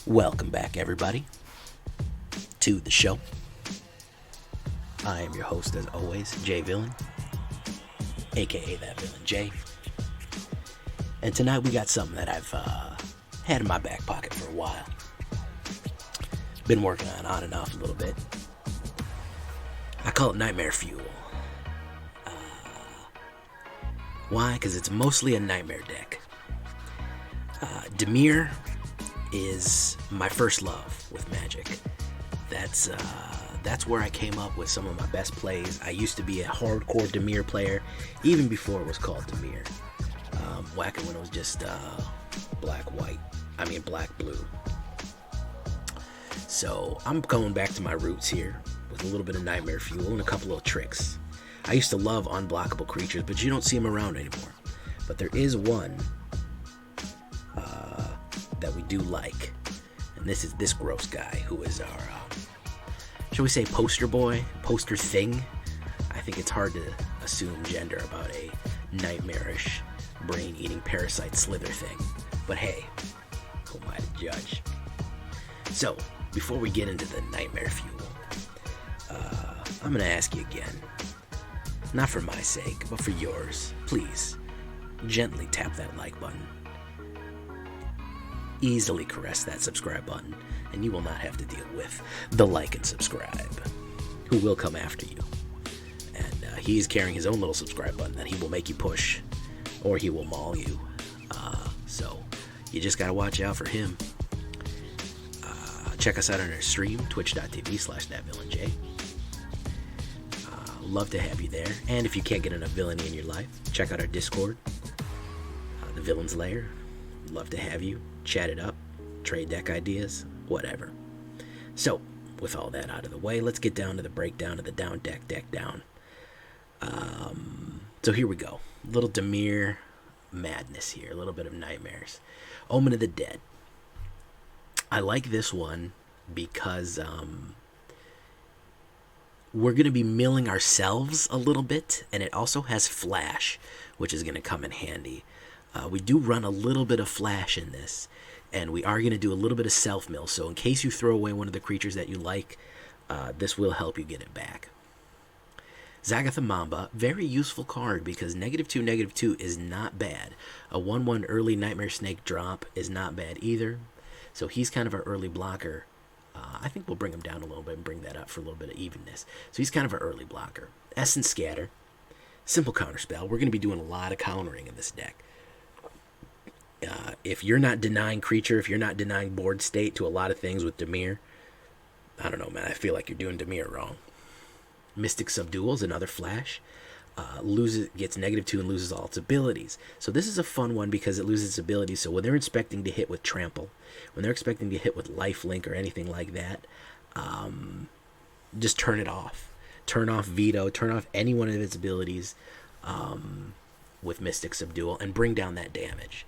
Welcome back, everybody, to the show. I am your host, as always, Jay Villain, aka That Villain Jay. And tonight we got something that I've had in my back pocket for a while. Been working on and off a little bit. I call it Nightmare Fuel. Why? Because it's mostly a nightmare deck. Dimir is my first love with Magic. That's where I came up with some of my best plays. I used to be a hardcore Dimir player, even before it was called Dimir. Whacking when it was just black-blue. So I'm going back to my roots here with a little bit of Nightmare Fuel and a couple of tricks. I used to love unblockable creatures, but you don't see them around anymore. But there is one that we do like, and this is this gross guy who is our, shall we say, poster boy, poster thing. I think it's hard to assume gender about a nightmarish, brain-eating parasite slither thing. But hey, who am I to judge? So, before we get into the Nightmare Fuel, I'm going to ask you again, not for my sake, but for yours, please, gently tap that like button. Easily caress that subscribe button, and you will not have to deal with the like and subscribe, who will come after you. And he's carrying his own little subscribe button that he will make you push, or he will maul you. So you just gotta watch out for him. Check us out on our stream, twitch.tv/thatvillainj. Love to have you there. And if you can't get enough villainy in your life, check out our Discord, the Villain's Lair. Love to have you. Chat it up, trade deck ideas, whatever. So, with all that out of the way, let's get down to the breakdown of the down deck down. So here we go. A little Dimir madness here, a little bit of nightmares. Omen of the Dead. I like this one because we're going to be milling ourselves a little bit, and it also has flash, which is going to come in handy. We do run a little bit of flash in this, and we are going to do a little bit of self-mill, so in case you throw away one of the creatures that you like, this will help you get it back. Zagoth Mamba, very useful card because -2/-2 is not bad. A 1/1 early Nightmare Snake drop is not bad either, so he's kind of our early blocker. I think we'll bring him down a little bit and bring that up for a little bit of evenness. So he's kind of our early blocker. Essence Scatter, simple counterspell. We're going to be doing a lot of countering in this deck. If you're not denying creature, if you're not denying board state to a lot of things with Dimir, I don't know, man, I feel like you're doing Dimir wrong. Mystic Subdual is another flash. Gets -2 and loses all its abilities. So this is a fun one because it loses its abilities. So when they're expecting to hit with Trample, when they're expecting to hit with Lifelink or anything like that, just turn it off. Turn off Veto, turn off any one of its abilities with Mystic Subdual and bring down that damage.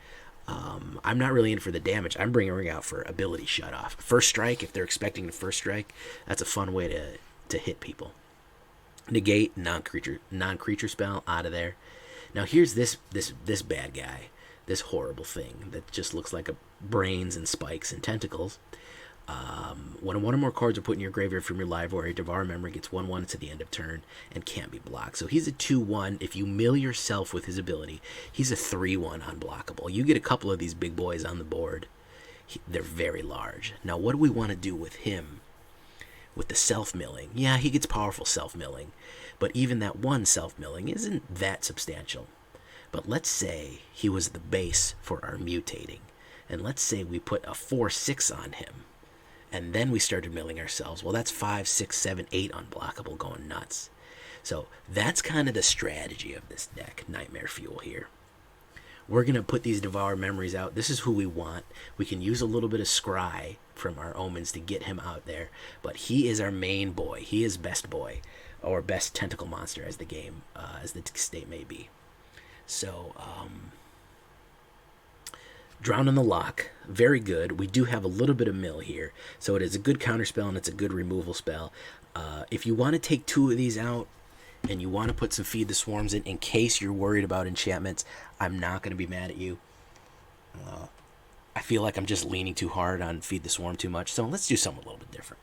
I'm not really in for the damage. I'm bringing out for ability shut off. First strike, if they're expecting the first strike, that's a fun way to hit people. Negate, non-creature spell, out of there. Now here's this bad guy, this horrible thing that just looks like brains and spikes and tentacles. When one or more cards are put in your graveyard from your library, Devourer of Memory gets 1/1 to the end of turn and can't be blocked. So he's a 2/1. If you mill yourself with his ability, he's a 3/1 unblockable. You get a couple of these big boys on the board. They're very large. Now what do we want to do with him? With the self-milling. Yeah, he gets powerful self-milling, but even that one self-milling isn't that substantial. But let's say he was the base for our mutating, and let's say we put a 4/6 on him, and then we started milling ourselves. Well, that's 5, 6, 7, 8 unblockable going nuts. So that's kind of the strategy of this deck, Nightmare Fuel here. We're going to put these Devourer Memories out. This is who we want. We can use a little bit of Scry from our Omens to get him out there, but he is our main boy. He is best boy, or best tentacle monster as the game, as the state may be. So, Drown in the Loch, very good. We do have a little bit of mill here, so it is a good counterspell and it's a good removal spell. If you want to take 2 of these out, and you want to put some Feed the Swarms in case you're worried about enchantments, I'm not going to be mad at you. I feel like I'm just leaning too hard on Feed the Swarm too much, so let's do something a little bit different.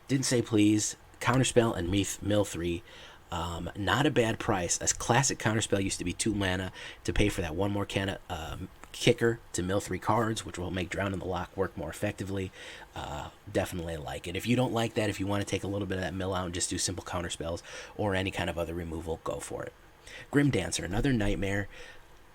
Didn't Say Please, Counterspell, and Mill 3. Not a bad price. A classic Counterspell used to be 2 mana to pay for that one more kicker to mill 3 cards, which will make Drown in the Loch work more effectively. Definitely like it. If you don't like that, if you want to take a little bit of that mill out and just do simple Counterspells or any kind of other removal, go for it. Grimdancer, another nightmare.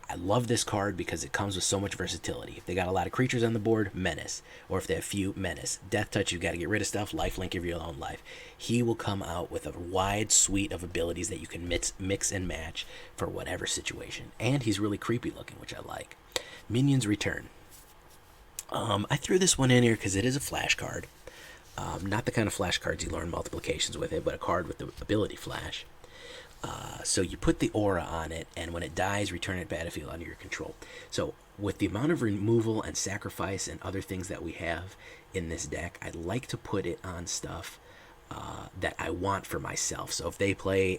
I love this card because it comes with so much versatility. If they got a lot of creatures on the board, Menace. Or if they have few, Menace. Death Touch, you've got to get rid of stuff. Lifelink of your own life. He will come out with a wide suite of abilities that you can mix and match for whatever situation. And he's really creepy looking, which I like. Minion's Return. I threw this one in here because it is a flash card. Not the kind of flash cards you learn multiplications with it, but a card with the ability flash. So you put the aura on it, and when it dies, return it battlefield under your control. So with the amount of removal and sacrifice and other things that we have in this deck, I'd like to put it on stuff that I want for myself. So if they play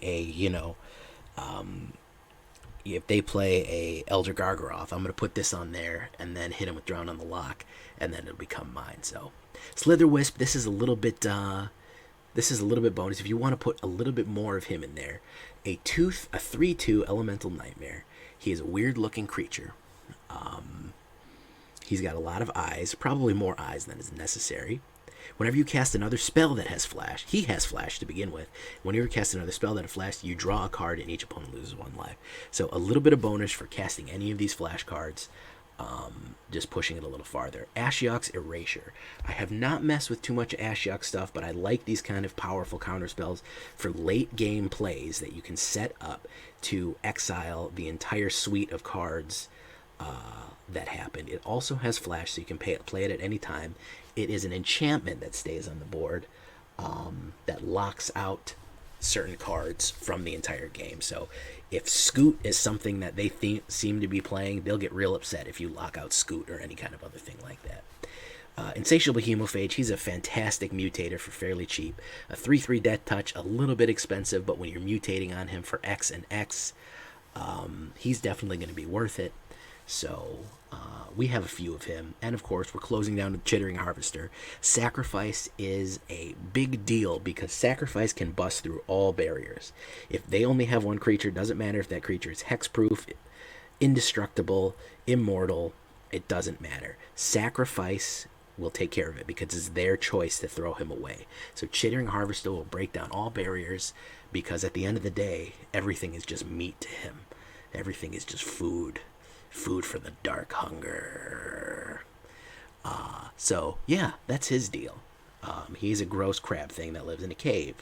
if they play a Elder Gargaroth, I'm going to put this on there and then hit him with Drown on the Loch, and then it'll become mine. So Slitherwisp, this is a little bit bonus. If you want to put a little bit more of him in there, a 3/2 Elemental Nightmare. He is a weird looking creature. He's got a lot of eyes, probably more eyes than is necessary. Whenever you cast another spell that has flash, he has flash to begin with. Whenever you cast another spell that has flash, you draw a card and each opponent loses 1 life. So a little bit of bonus for casting any of these flash cards. Just pushing it a little farther. Ashiok's Erasure. I have not messed with too much Ashiok stuff, but I like these kind of powerful counterspells for late game plays that you can set up to exile the entire suite of cards that happened. It also has flash, so you can play it at any time. It is an enchantment that stays on the board that locks out certain cards from the entire game. So if Scoot is something that they seem to be playing, they'll get real upset if you lock out Scoot or any kind of other thing like that. Insatiable Hemophage, he's a fantastic mutator for fairly cheap. A 3/3 Death Touch, a little bit expensive, but when you're mutating on him for X and X, he's definitely going to be worth it. So we have a few of him, and of course we're closing down with Chittering Harvester. Sacrifice is a big deal because Sacrifice can bust through all barriers. If they only have 1 creature, doesn't matter if that creature is hexproof, indestructible, immortal, it doesn't matter. Sacrifice will take care of it because it's their choice to throw him away. So Chittering Harvester will break down all barriers because at the end of the day, everything is just meat to him. Everything is just food. Food for the dark hunger. So yeah, that's his deal. He's a gross crab thing that lives in a cave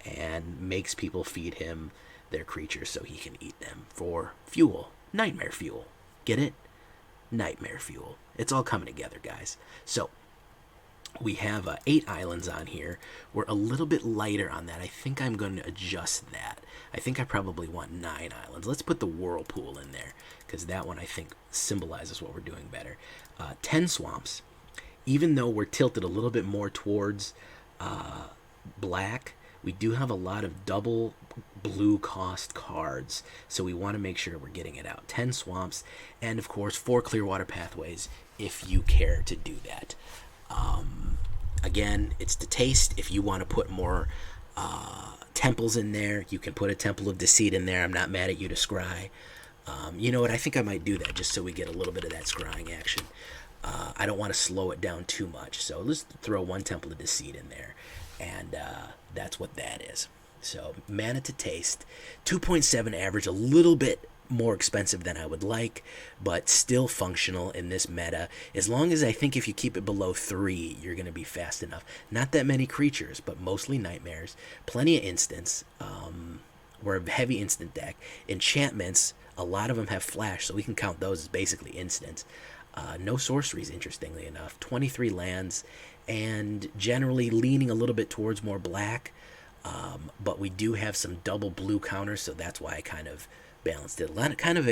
and makes people feed him their creatures so he can eat them for fuel. Nightmare fuel. Get it? Nightmare fuel. It's all coming together, guys. So we have 8 islands on here. We're a little bit lighter on that. I think I'm going to adjust that. I think I probably want 9 islands. Let's put the Whirlpool in there because that one I think symbolizes what we're doing better. 10 swamps. Even though we're tilted a little bit more towards black, we do have a lot of double blue cost cards, so we want to make sure we're getting it out. 10 swamps, and of course 4 Clearwater Pathways if you care to do that. Again, it's to taste. If you want to put more temples in there, you can put a Temple of Deceit in there. I'm not mad at you to scry. You know what? I think I might do that just so we get a little bit of that scrying action. I don't want to slow it down too much, so let's throw 1 Temple of Deceit in there, and that's what that is. So mana to taste, 2.7 average, a little bit more expensive than I would like, but still functional in this meta. As long as I think if you keep it below 3, you're going to be fast enough. Not that many creatures, but mostly nightmares. Plenty of instants. We're a heavy instant deck. Enchantments, a lot of them have flash, so we can count those as basically instants. No sorceries, interestingly enough. 23 lands, and generally leaning a little bit towards more black. But we do have some double blue counters, so that's why I kind of balanced it. Kind of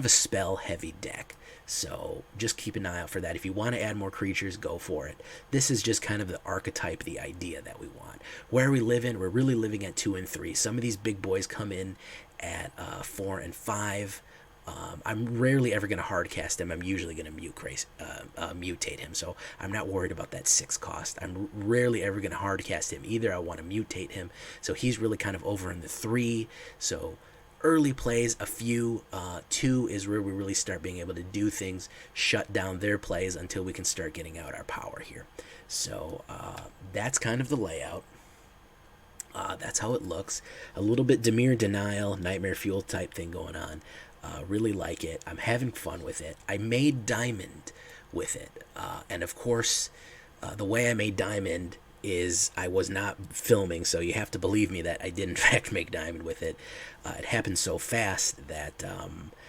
a spell heavy deck, so just keep an eye out for that. If you want to add more creatures, go for it. This is just kind of the archetype, the idea that we want. Where we live in, we're really living at 2 and 3. Some of these big boys come in at 4 and 5. I'm rarely ever going to hard cast him. I'm usually going to mutate him, so I'm not worried about that 6 cost. I'm rarely ever going to hard cast him either. I want to mutate him, so he's really kind of over in the 3. So early plays, a few. 2 is where we really start being able to do things, shut down their plays until we can start getting out our power here. So that's kind of the layout. That's how it looks. A little bit Dimir Denial, Nightmare Fuel type thing going on. Really like it. I'm having fun with it. I made Diamond with it. And of course, the way I made Diamond is I was not filming, so you have to believe me that I did in fact make Diamond with it. It happened so fast that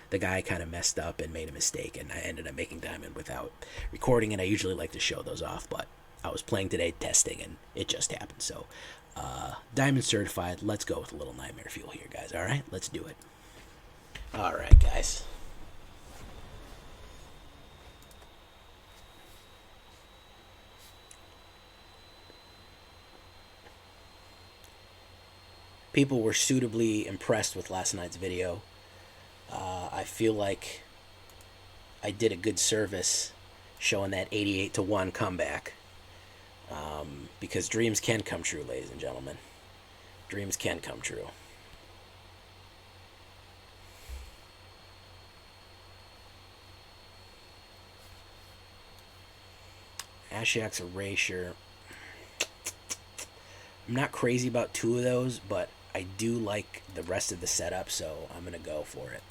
the guy kind of messed up and made a mistake, and I ended up making Diamond without recording, and I usually like to show those off, but I was playing today testing, and it just happened. So Diamond certified. Let's go with a little Nightmare Fuel here, guys. All right, let's do it. All right, guys. People were suitably impressed with last night's video. I feel like I did a good service showing that 88-1 comeback. Because dreams can come true, ladies and gentlemen. Dreams can come true. Ashiok's Erasure. I'm not crazy about 2 of those, but I do like the rest of the setup, so I'm going to go for it.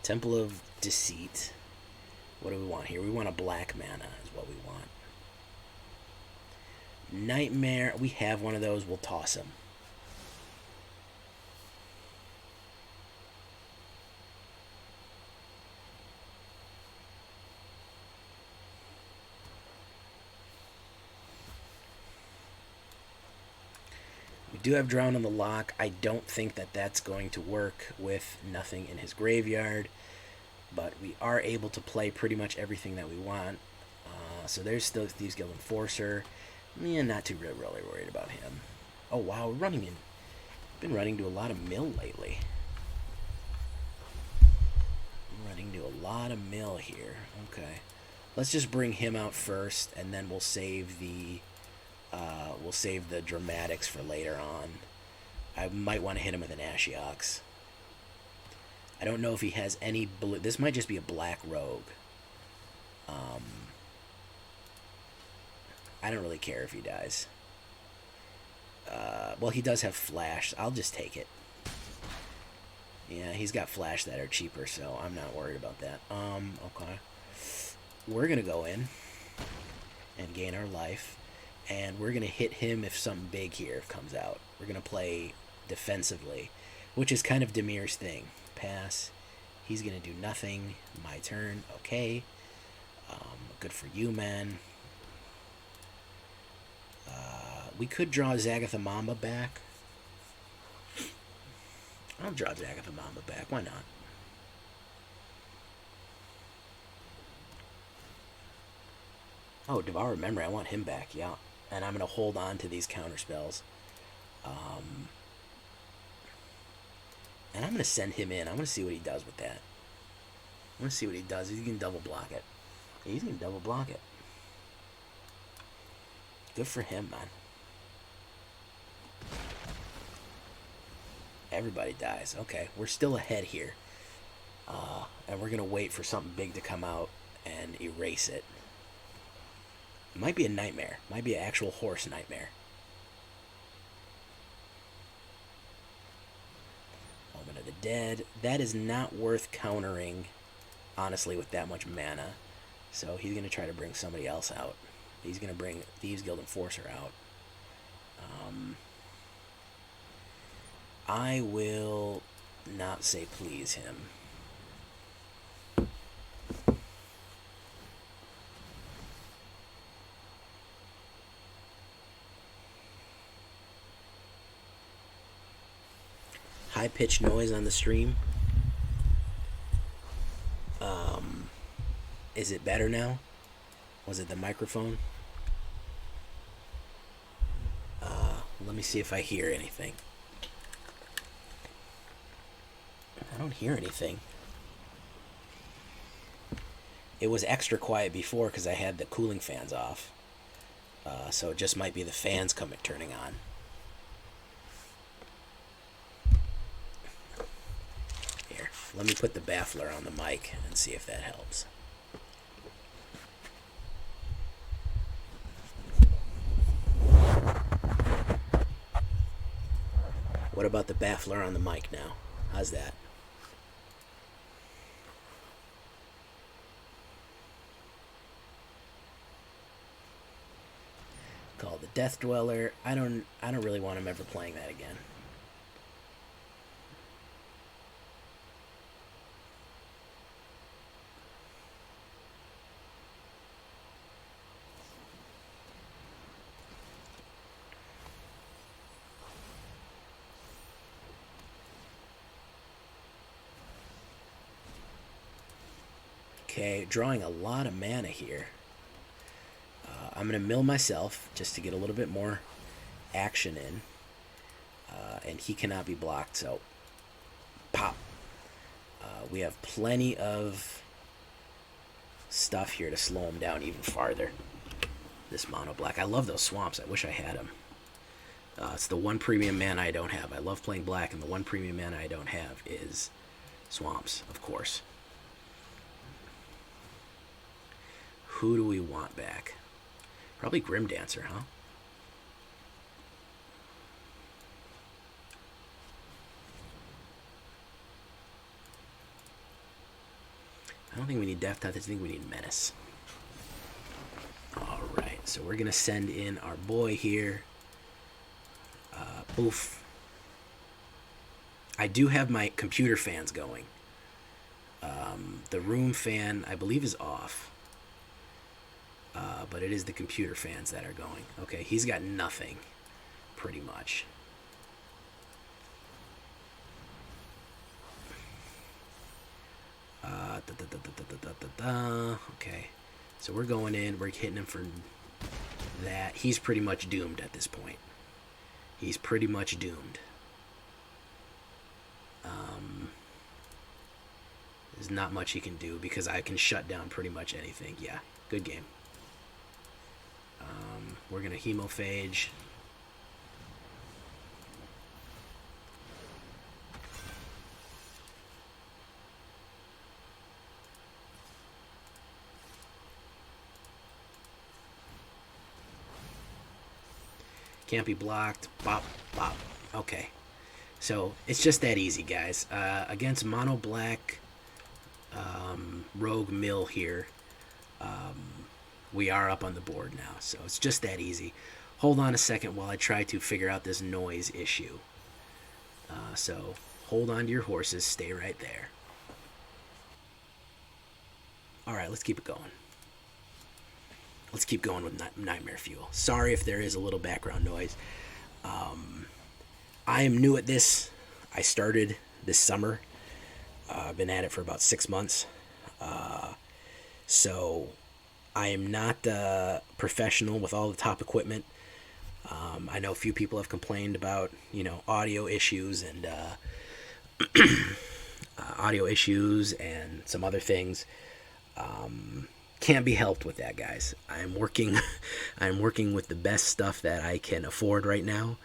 Temple of Deceit. What do we want here? We want a black mana is what we want. Nightmare. We have one of those. We'll toss him. We do have Drown on the Loch. I don't think that that's going to work with nothing in his graveyard, but we are able to play pretty much everything that we want. So there's still Thieves Guild Enforcer. Yeah, not too really worried about him. Oh wow, we're running in. Been running to a lot of mill lately. I'm running to a lot of mill here. Okay, let's just bring him out first, and then we'll save the dramatics for later on. I might want to hit him with an Ashiok. I don't know if he has any blue. This might just be a black rogue. I don't really care if he dies. Well, he does have flash. I'll just take it. Yeah, he's got flash that are cheaper, so I'm not worried about that. Okay. We're going to go in and gain our life, and we're going to hit him if something big here comes out. We're going to play defensively, which is kind of Dimir's thing. Pass. He's going to do nothing. My turn. Okay. Good for you, man. We could draw Zagoth Mamba back. I'll draw Zagoth Mamba back. Why not? Oh, Devourer of Memory. I want him back. Yeah. And I'm going to hold on to these counterspells. And I'm going to send him in. I want to see what he does with that. I want to see what he does. He can double block it. He's going to double block it. Good for him, man. Everybody dies. Okay, we're still ahead here. And we're going to wait for something big to come out and erase it. It might be a nightmare. Might be an actual horse nightmare. Omen of the Dead. That is not worth countering, honestly, with that much mana. So he's going to try to bring somebody else out. He's going to bring Thieves Guild Enforcer out. I will not say please him. High-pitched noise on the stream. Is it better now? Was it the microphone? Let me see if I hear anything. I don't hear anything. It was extra quiet before because I had the cooling fans off. So it just might be the fans turning on. Here, let me put the baffler on the mic and see if that helps. What about the baffler on the mic now? How's that? Called the Death Dweller. I don't really want him ever playing that again. Okay, drawing a lot of mana here. I'm going to mill myself just to get a little bit more action in. And he cannot be blocked, so pop. We have plenty of stuff here to slow him down even farther. This mono black. I love those swamps. I wish I had them. It's the one premium mana I don't have. I love playing black, and the one premium mana I don't have is swamps, of course. Who do we want back? Probably Grimdancer, huh? I don't think we need Death Touch. I think we need Menace. Alright, so we're going to send in our boy here. Oof. I do have my computer fans going. The room fan, I believe, is off. But it is the computer fans that are going. Okay, he's got nothing, pretty much. Okay, so we're going in. We're hitting him for that. He's pretty much doomed at this point. He's pretty much doomed. There's not much he can do because I can shut down pretty much anything. Yeah, good game. We're going to Hemophage. Can't be blocked. Bop, bop. Okay. So, it's just that easy, guys. Against Mono Black Rogue Mill here, we are up on the board now. So, it's just that easy. Hold on a second while I try to figure out this noise issue. So, hold on to your horses. Stay right there. Alright, let's keep it going. Let's keep going with Nightmare Fuel. Sorry if there is a little background noise. I am new at this. I started this summer. I've been at it for about 6 months. So I am not professional with all the top equipment. I know a few people have complained about, audio issues and some other things. Can't be helped with that, guys. I'm working with the best stuff that I can afford right now,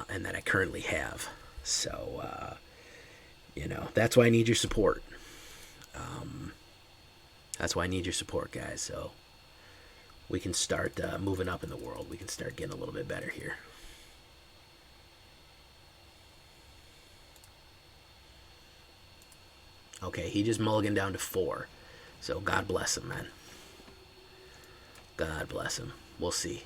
and that I currently have. So, that's why I need your support. That's why I need your support, guys. So we can start moving up in the world. We can start getting a little bit better here. Okay, he just mulliganed down to 4. So God bless him, man. God bless him. We'll see.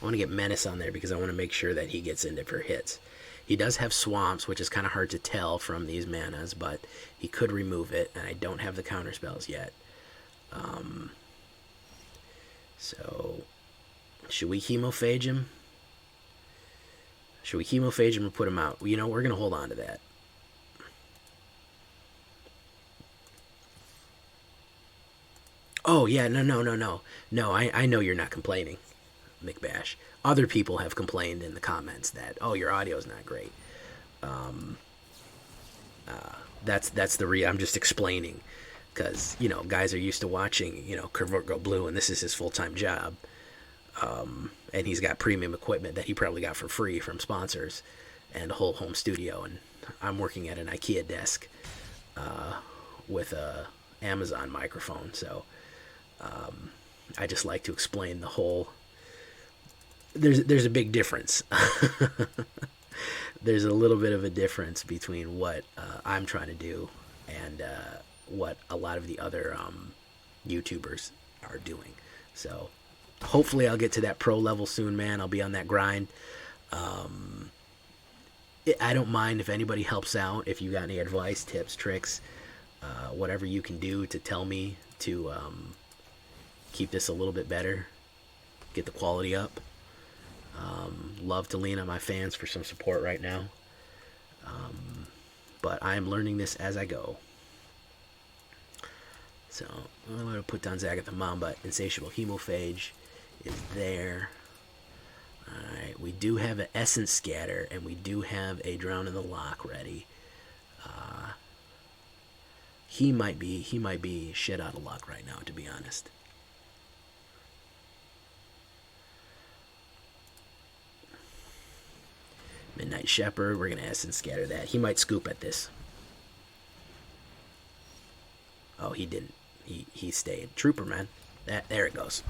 I want to get Menace on there because I want to make sure that he gets into for hits. He does have Swamps, which is kind of hard to tell from these manas, but he could remove it, and I don't have the Counterspells yet. So, should we Hemophage him? Should we Hemophage him or put him out? You know, we're going to hold on to that. Oh, yeah, no. No, I know you're not complaining, McBash. Other people have complained in the comments that, oh, your audio's not great. That's the I'm just explaining. Because, you know, guys are used to watching, you know, Covert Go Blue, and this is his full-time job. And he's got premium equipment that he probably got for free from sponsors and a whole home studio. And I'm working at an IKEA desk with a Amazon microphone. So I just like to explain the whole... There's a big difference. There's a little bit of a difference between what I'm trying to do and what a lot of the other YouTubers are doing. So hopefully I'll get to that pro level soon, man. I'll be on that grind. I don't mind if anybody helps out. If you got any advice, tips, tricks, whatever you can do to tell me to keep this a little bit better, get the quality up. Love to lean on my fans for some support right now. But I am learning this as I go. So I'm going to put down Zagoth Mamba. Insatiable Hemophage is there. Alright, we do have an Essence Scatter, and we do have a Drown in the Loch ready. He might be shit out of luck right now, to be honest. Midnight Shepherd, we're going to Essence Scatter that. He might scoop at this. Oh, he didn't. He stayed. Trooper, man. There it goes.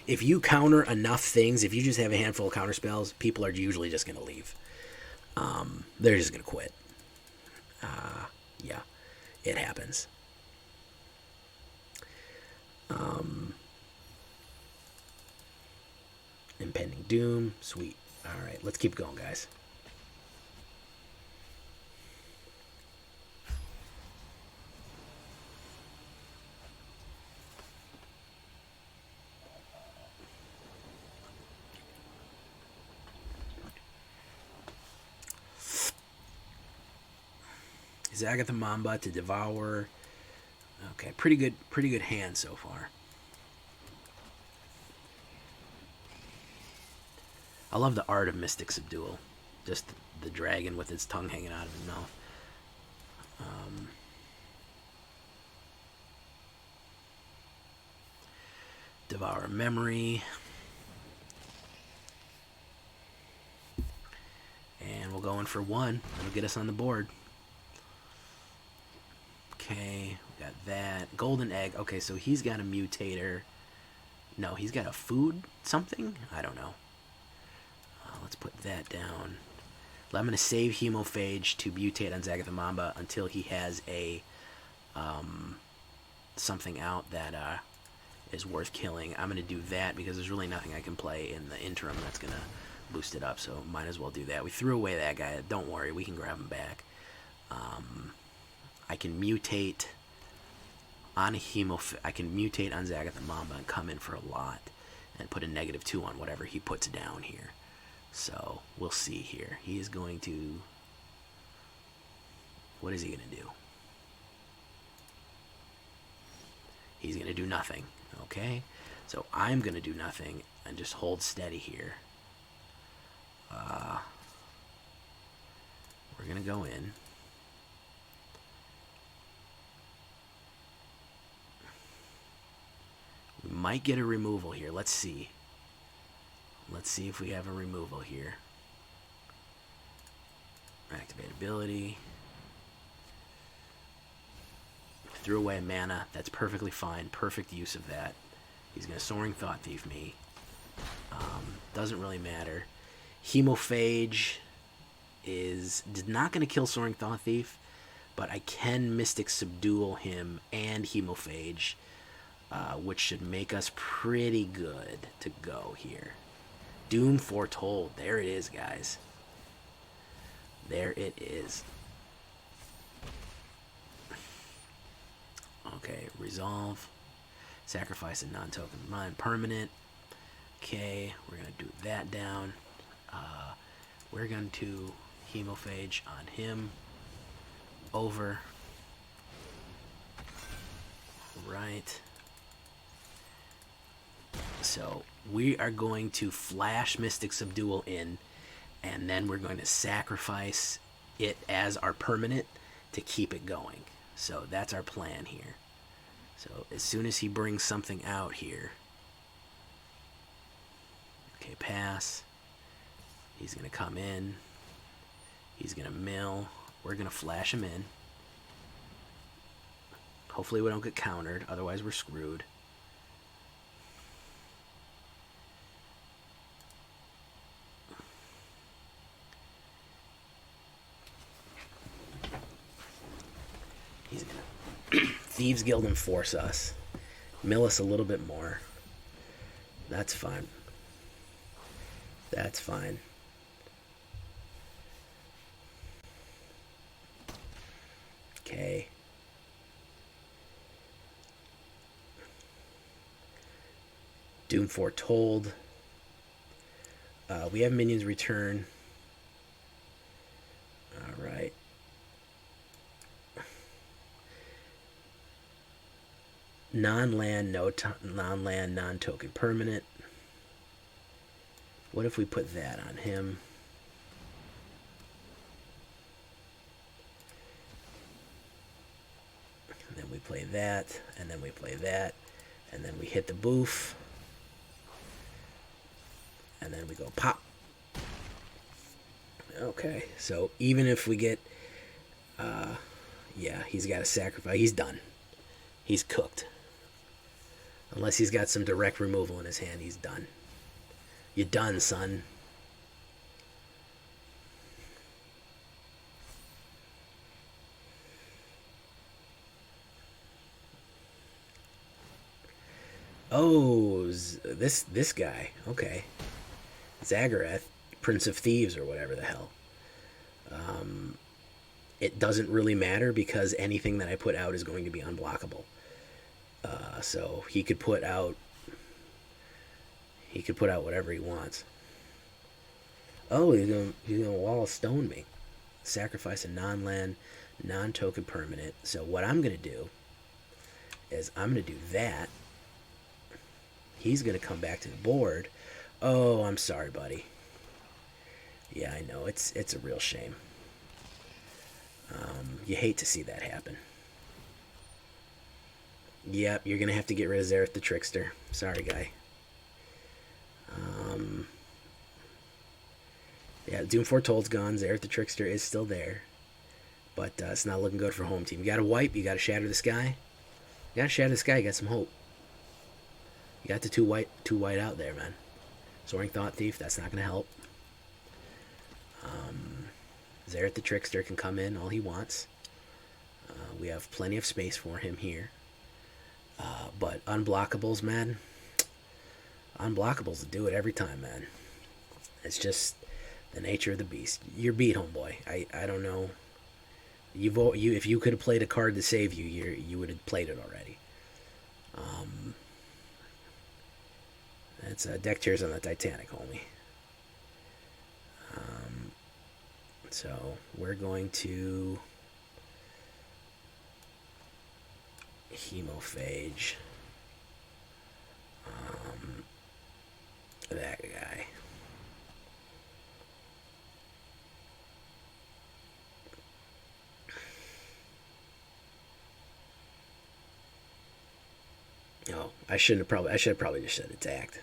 If you counter enough things, if you just have a handful of counter spells, people are usually just going to leave. They're just going to quit. Yeah, it happens. Impending Doom. Sweet. Alright, let's keep going, guys. Zagoth Mamba to Devour. Okay, pretty good hand so far. I love the art of Mystic Subdual. Just the dragon with its tongue hanging out of his mouth. Devourer of Memory. And we'll go in for one. That'll get us on the board. Okay, we got that. Golden Egg. Okay, so he's got a Mutator. No, he's got a food something? I don't know. Let's put that down. I'm going to save Hemophage to mutate on Zagoth Mamba until he has a something out that is worth killing. I'm going to do that because there's really nothing I can play in the interim that's going to boost it up, so might as well do that. We threw away that guy. Don't worry, we can grab him back. I can mutate on I can mutate on Zagoth Mamba and come in for a lot and put a -2 on whatever he puts down here. So, we'll see here. He is going to... What is he going to do? He's going to do nothing. Okay? So, I'm going to do nothing and just hold steady here. We're going to go in. We might get a removal here. Let's see. Let's see if we have a removal here. Activate ability. Threw away a mana. That's perfectly fine. Perfect use of that. He's going to Soaring Thought Thief me. Doesn't really matter. Hemophage is not going to kill Soaring Thought Thief, but I can Mystic Subdual him and Hemophage, which should make us pretty good to go here. Doom Foretold. There it is, guys. There it is. Okay, resolve. Sacrifice a non-token permanent. Okay, we're going to do that down. We're going to Hemophage on him. Over. Right. So we are going to flash Mystic Subdual in, and then we're going to sacrifice it as our permanent to keep it going. So that's our plan here. So as soon as he brings something out here, okay, pass. He's going to come in. He's going to mill. We're going to flash him in. Hopefully we don't get countered, otherwise we're screwed. He's gonna Thieves Guild and force us. Mill us a little bit more. That's fine. That's fine. Okay. Doom Foretold. We have minions return. Alright. Non-land, non-land, non-token permanent. What if we put that on him? And then we play that, and then we play that, and then we hit the boof. And then we go pop. Okay, so even if we get... yeah, he's got to sacrifice. He's done. He's cooked. Unless he's got some direct removal in his hand, he's done. You're done, son. Oh, this guy. Okay. Zagoth, Prince of Thieves, or whatever the hell. It doesn't really matter because anything that I put out is going to be unblockable. So he could put out whatever he wants. Oh, he's gonna wall of stone me. Sacrifice a non-land, non-token permanent. So what I'm gonna do is I'm gonna do that. He's gonna come back to the board. Oh, I'm sorry, buddy. Yeah, I know. It's a real shame. You hate to see that happen. Yep, you're going to have to get rid of Zagoth the Trickster. Sorry, guy. Yeah, Doom Foretold's gone. Zagoth the Trickster is still there. But it's not looking good for home team. You got to wipe. You got to shatter the sky. You got to shatter the sky. You got some hope. You got the two white out there, man. Soaring Thought Thief, that's not going to help. Zagoth the Trickster can come in all he wants. We have plenty of space for him here. But unblockables, man. Unblockables do it every time, man. It's just the nature of the beast. You're beat, homeboy. I don't know. If you could have played a card to save you, you would have played it already. It's deck chairs on the Titanic, homie. So we're going to Hemophage that guy. Oh, I should have probably just said attacked.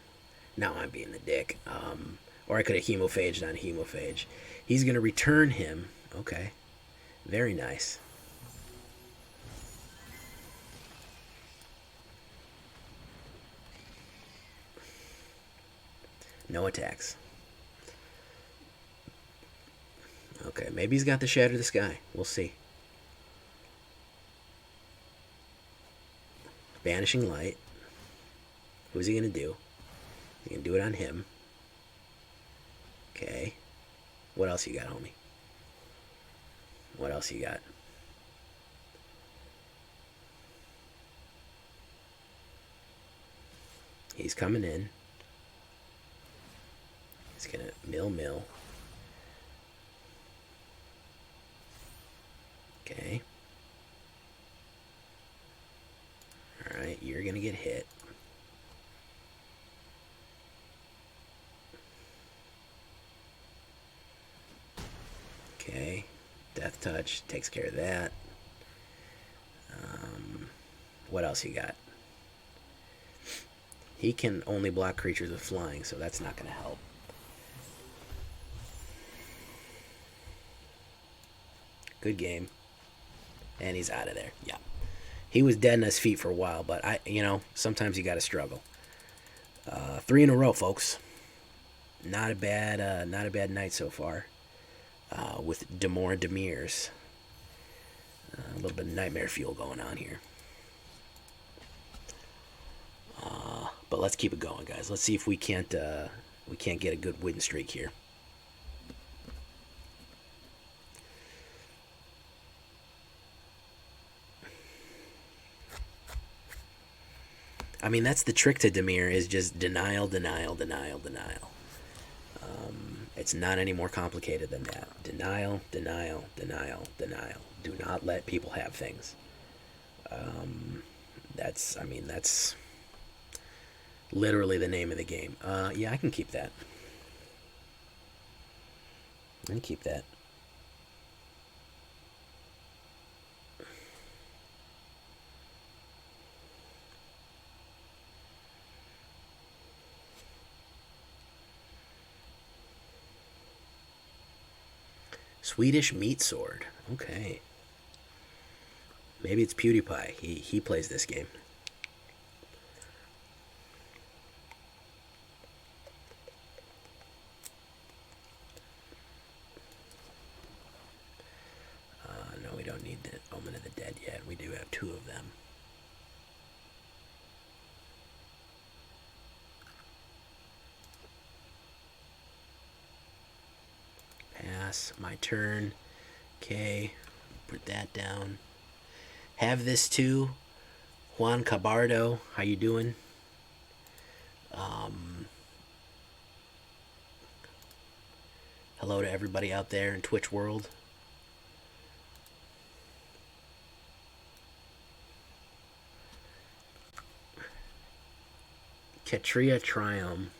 Now I'm being the dick. Or I could have Hemophaged on Hemophage. He's going to return him. Okay. Very nice. No attacks. Okay, maybe he's got the Shatter the Sky. We'll see. Banishing Light. Who's he going to do? He's going to do it on him. Okay. What else you got, homie? What else you got? He's coming in. He's gonna mill. Okay. Alright, you're gonna get hit. Okay. Death Touch takes care of that. What else you got? He can only block creatures with flying, so that's not going to help. Good game. And he's out of there. Yeah. He was dead on his feet for a while, but sometimes you got to struggle. 3 in a row, folks. Not a bad night so far. With Dimirs. A little bit of nightmare fuel going on here. But let's keep it going, guys. Let's see if we can't get a good win streak here. I mean, that's the trick to Dimir, is just denial. It's not any more complicated than that. Denial. Do not let people have things. That's literally the name of the game. Yeah, I can keep that. I can keep that. Swedish Meat Sword. Okay. Maybe it's PewDiePie. He plays this game. No, we don't need the Omen of the Dead yet. We do have 2 of them. Pass. My turn. Okay. Put that down. Have this too. Juan Cabardo. How you doing? Hello to everybody out there in Twitch world. Katria Triumph.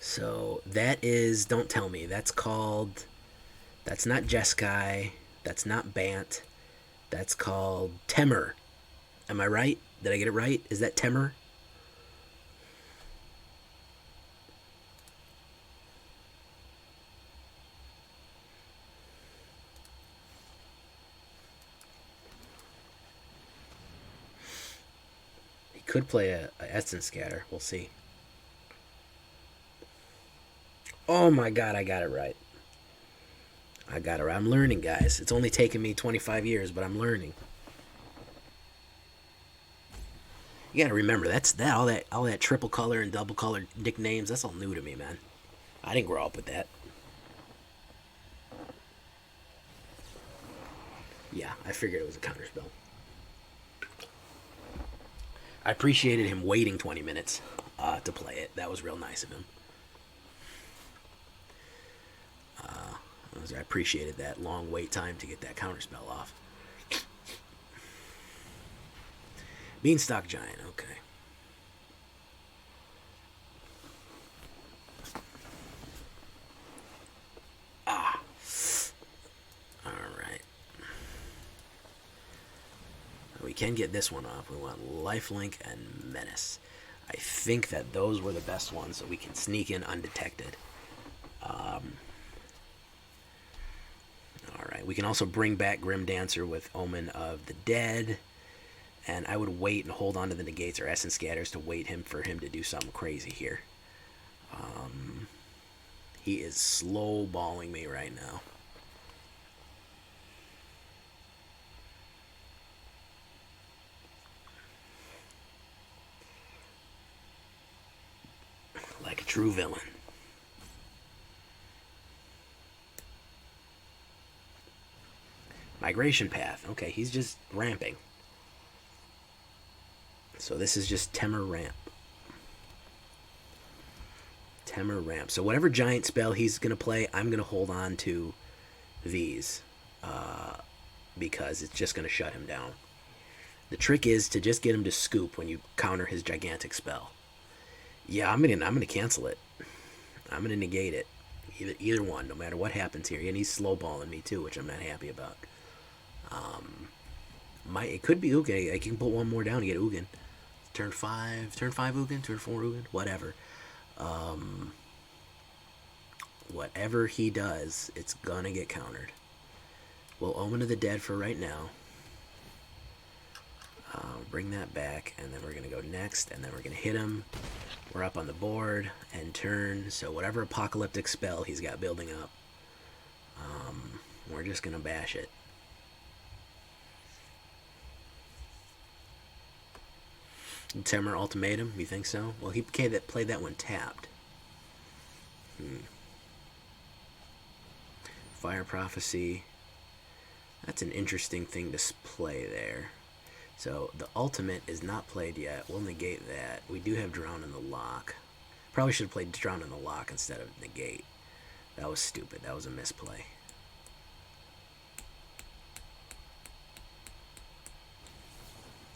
So that is, don't tell me, that's not Jeskai, that's not Bant, that's called Temur. Am I right? Did I get it right? Is that Temur? He could play a Essence Scatter. We'll see. Oh my god, I got it right. I'm learning, guys. It's only taken me 25 years, but I'm learning. You gotta remember, all that triple color and double color nicknames, that's all new to me, man. I didn't grow up with that. Yeah, I figured it was a counterspell. I appreciated him waiting 20 minutes to play it. That was real nice of him. I appreciated that long wait time to get that counterspell off. Beanstalk Giant, okay. Alright. We can get this one off. We want Lifelink and Menace. I think that those were the best ones, so we can sneak in undetected. Alright, we can also bring back Grimdancer with Omen of the Dead. And I would wait and hold on to the Negates or Essence Scatters to wait for him to do something crazy here. He is slow balling me right now. True villain. Migration path. Okay, he's just ramping. So this is just Temur ramp. Temur ramp. So whatever giant spell he's going to play, I'm going to hold on to these. Because it's just going to shut him down. The trick is to just get him to scoop when you counter his gigantic spell. Yeah, I'm gonna cancel it. I'm gonna negate it. Either one, no matter what happens here. And he's slowballing me too, which I'm not happy about. It could be Ugin. I can put one more down to get Ugin. Turn 5 Ugin, turn 4 Ugin, whatever. Whatever he does, it's gonna get countered. We'll Omen of the Dead for right now. Bring that back, and then we're going to go next, and then we're going to hit him. We're up on the board, and turn, so whatever apocalyptic spell he's got building up, we're just going to bash it. Temur Ultimatum, you think so? Well, he played that one tapped. Fire Prophecy. That's an interesting thing to play there. So the ultimate is not played yet. We'll negate that. We do have Drown in the Loch. Probably should have played Drown in the Loch instead of negate. That was stupid. That was a misplay.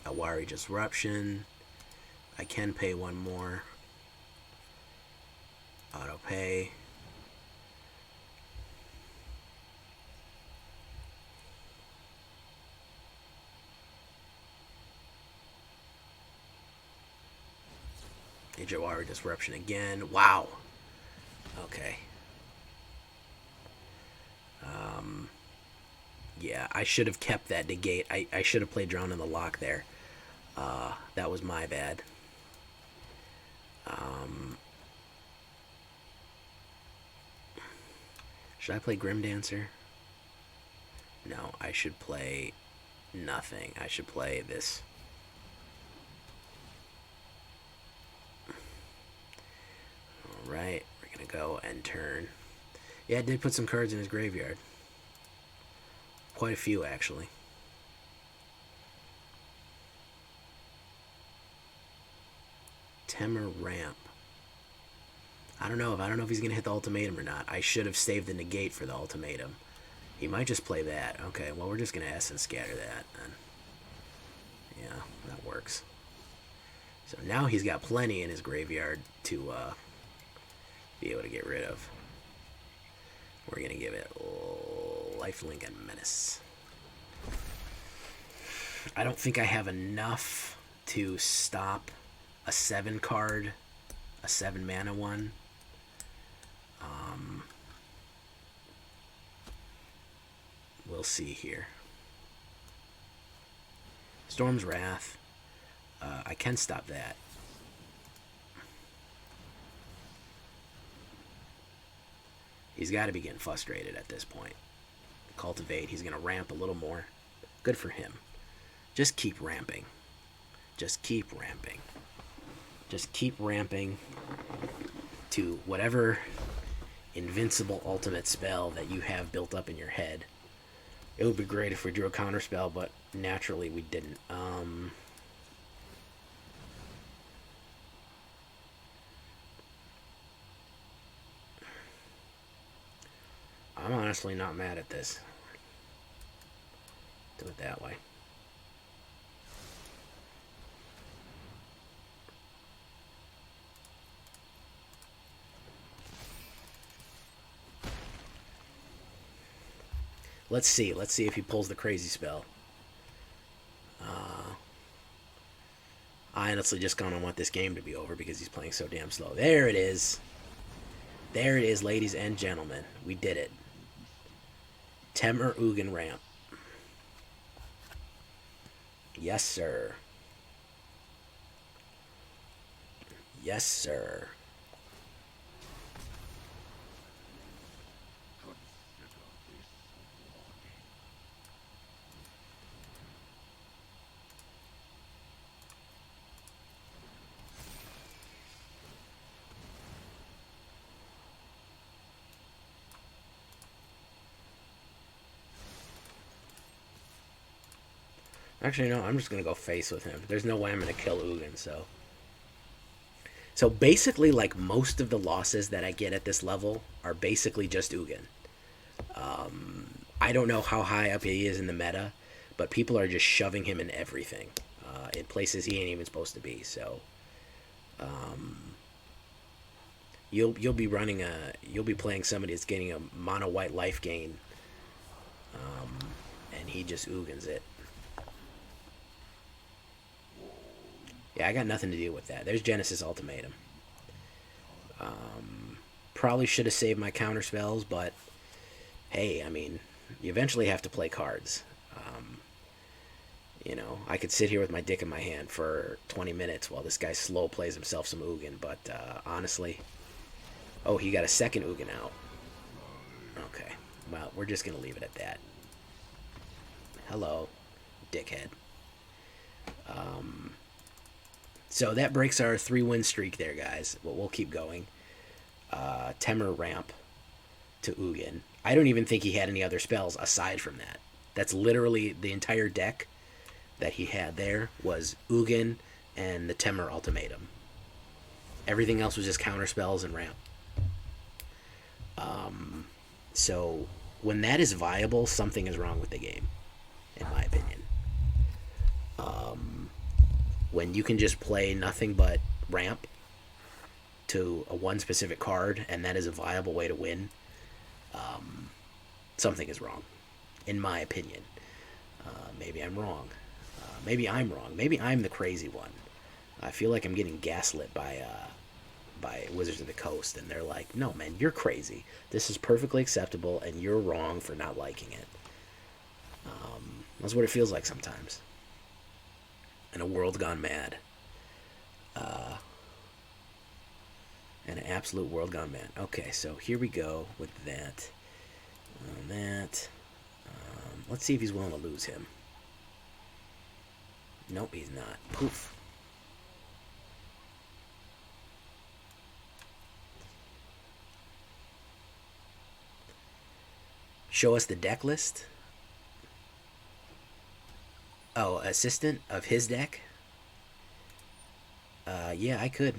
Awari Disruption. I can pay one more. Auto pay. Awari Disruption again. Wow. Okay. Yeah, I should have kept that negate. I should have played Drown in the Loch there. That was my bad. Should I play Grimdancer? No, I should play nothing. I should play this. Alright, we're going to go and turn. Yeah, it did put some cards in his graveyard. Quite a few, actually. Temur ramp. I don't know if he's going to hit the ultimatum or not. I should have saved the negate for the ultimatum. He might just play that. Okay, well, we're just going to Essence Scatter that. And yeah, that works. So now he's got plenty in his graveyard to be able to get rid of. We're going to give it Lifelink and Menace. I don't think I have enough to stop a 7 card, a 7 mana one. We'll see here. Storm's Wrath. I can stop that. He's got to be getting frustrated at this point. Cultivate. He's going to ramp a little more. Good for him. Just keep ramping. Just keep ramping. Just keep ramping to whatever invincible ultimate spell that you have built up in your head. It would be great if we drew a counterspell, but naturally we didn't. I'm honestly not mad at this. Do it that way. Let's see if he pulls the crazy spell. I honestly just kind of want this game to be over because he's playing so damn slow. There it is. There it is, ladies and gentlemen. We did it. Temur Ugin ramp. Yes, sir. Yes, sir. Actually, no, I'm just going to go face with him. There's no way I'm going to kill Ugin, so... So basically, like, most of the losses that I get at this level are basically just Ugin. I don't know how high up he is in the meta, but people are just shoving him in everything. In places he ain't even supposed to be, so... You'll be running you'll be playing somebody that's getting a mono white life gain, and he just Ugins it. Yeah, I got nothing to do with that. There's Genesis Ultimatum. Probably should have saved my counterspells, but hey, I mean, you eventually have to play cards. You know, I could sit here with my dick in my hand for 20 minutes while this guy slow plays himself some Ugin, but honestly... Oh, he got a second Ugin out. Okay, well, we're just going to leave it at that. Hello, dickhead. So that breaks our 3-win streak there, guys. Well, we'll keep going. Temur ramp to Ugin. I don't even think he had any other spells aside from that. That's literally the entire deck that he had there was Ugin and the Temur Ultimatum. Everything else was just counterspells and ramp. So when that is viable, something is wrong with the game, in my opinion. When you can just play nothing but ramp to a one specific card, and that is a viable way to win, something is wrong, in my opinion. Maybe I'm wrong. Maybe I'm wrong. Maybe I'm the crazy one. I feel like I'm getting gaslit by Wizards of the Coast, and they're like, no, man, you're crazy. This is perfectly acceptable, and you're wrong for not liking it. That's what it feels like sometimes. In a world gone mad. In an absolute world gone mad. Okay, so here we go with that. Let's see if he's willing to lose him. Nope, he's not. Poof. Show us the deck list. Oh, assistant of his deck? Yeah, I could.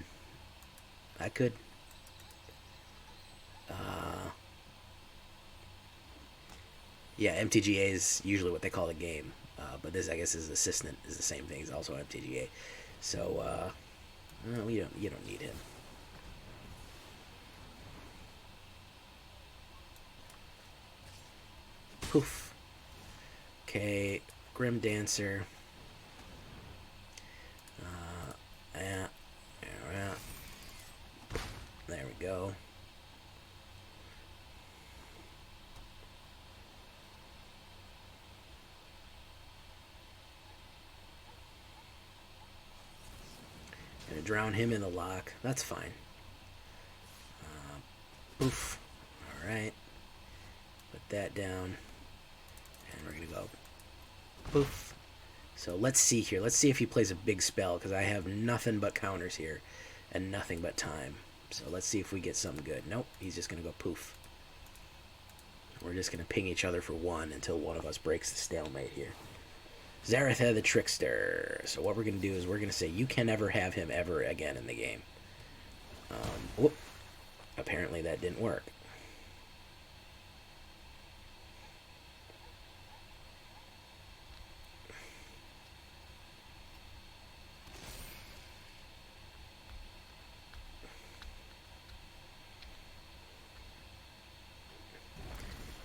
Yeah, MTGA is usually what they call the game. But this, I guess, his assistant is the same thing. He's also MTGA. So, no, you don't need him. Poof. Okay, Grimdancer. Yeah. There we go. Gonna drown him in the Loch. That's fine. Poof. Alright. Put that down. And we're gonna go poof. So let's see here. Let's see if he plays a big spell, because I have nothing but counters here and nothing but time. So let's see if we get something good. Nope, he's just gonna go poof. We're just gonna ping each other for one until one of us breaks the stalemate here. Zaratha the Trickster. So what we're gonna do is we're gonna say you can never have him ever again in the game. Whoop. Apparently that didn't work.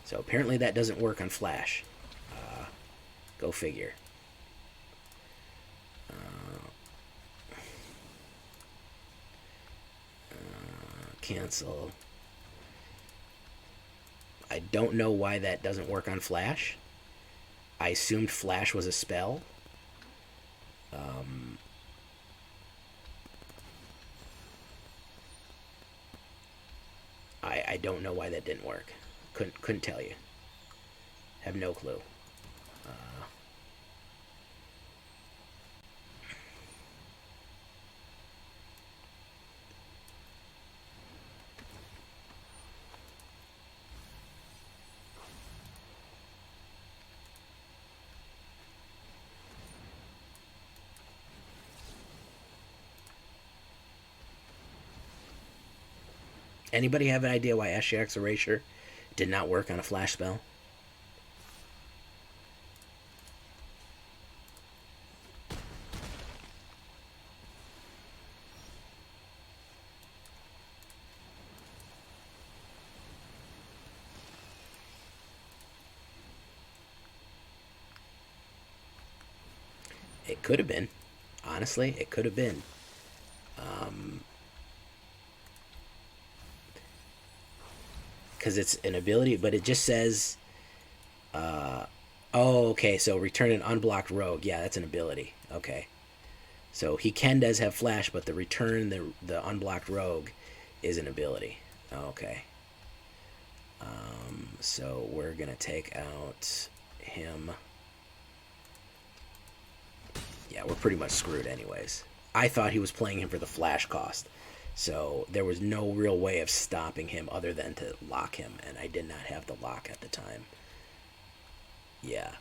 So apparently that doesn't work on Flash. Go figure. Cancel. I don't know why that doesn't work on Flash. I assumed Flash was a spell. I don't know why that didn't work. Couldn't tell you. Have no clue. Anybody have an idea why Ashiok's Erasure did not work on a flash spell? It could have been. Honestly, it could have been. Because it's an ability, but it just says, oh, okay, so return an unblocked rogue. Yeah, that's an ability. Okay. So he does have flash, but the return the unblocked rogue is an ability. Okay. So we're going to take out him. Yeah, we're pretty much screwed anyways. I thought he was playing him for the flash cost. So there was no real way of stopping him other than to lock him, and I did not have the lock at the time. Yeah.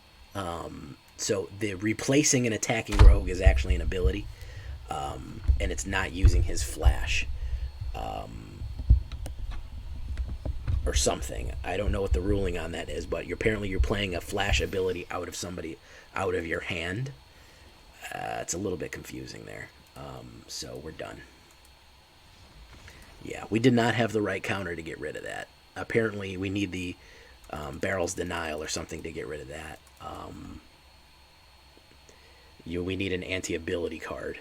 So the replacing an attacking rogue is actually an ability, and it's not using his flash. Or something. I don't know what the ruling on that is, but apparently you're playing a flash ability out of your hand. It's a little bit confusing there. So we're done. Yeah, we did not have the right counter to get rid of that. Apparently we need the Barrel's Denial or something to get rid of that. We need an anti-ability card.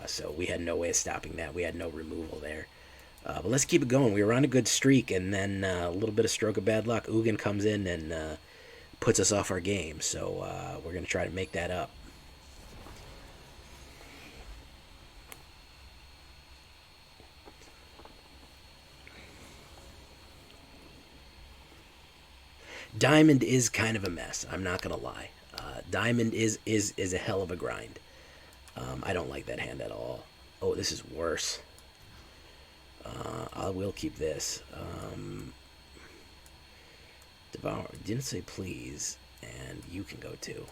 So we had no way of stopping that. We had no removal there. But let's keep it going. We were on a good streak, and then a little bit of stroke of bad luck. Ugin comes in and puts us off our game. So we're going to try to make that up. Diamond is kind of a mess. I'm not going to lie. Diamond is a hell of a grind. I don't like that hand at all. Oh, this is worse. I will keep this. Devour didn't say please, and you can go too.